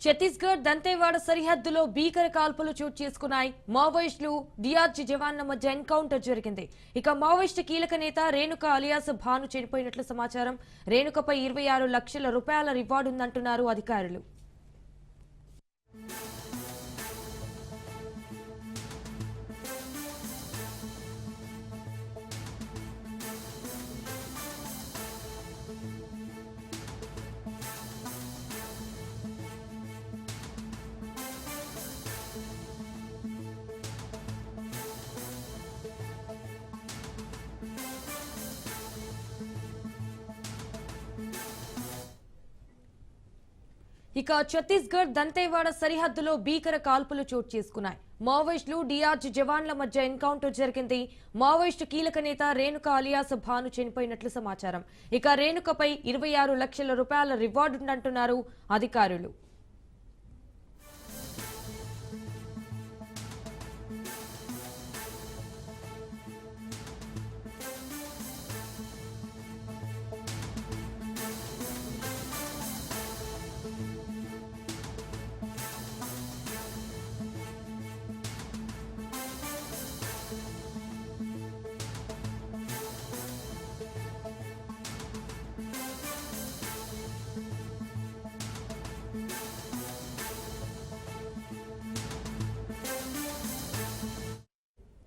ఛత్తీస్గఢ్ దంతేవాడ సరిహద్దులో భీకర కాల్పులు చోటు చేసుకున్నాయి. మావోయిస్టులు డిఆర్జీ జవాన్ల మధ్య ఎన్కౌంటర్ జరిగింది. ఇక మావోయిస్టు కీలక నేత రేణుక అలియాస్ భాను చనిపోయినట్లు సమాచారం. రేణుకపై 26 లక్షల రూపాయల రివార్డు ఉందంటున్నారు అధికారులు. ఇక ఛత్తీస్గఢ్ దంతేవాడ సరిహద్దులో భీకర కాల్పులు చోటు చేసుకున్నాయి. మావోయిస్టులు డిఆర్జీ జవాన్ల మధ్య ఎన్కౌంటర్ జరిగింది. మావోయిస్టు కీలక నేత రేణుక అలియాస్ భాను చనిపోయినట్లు సమాచారం. ఇక రేణుకపై 26 లక్షల రూపాయల రివార్డు ఉందంటున్నారు అధికారులు.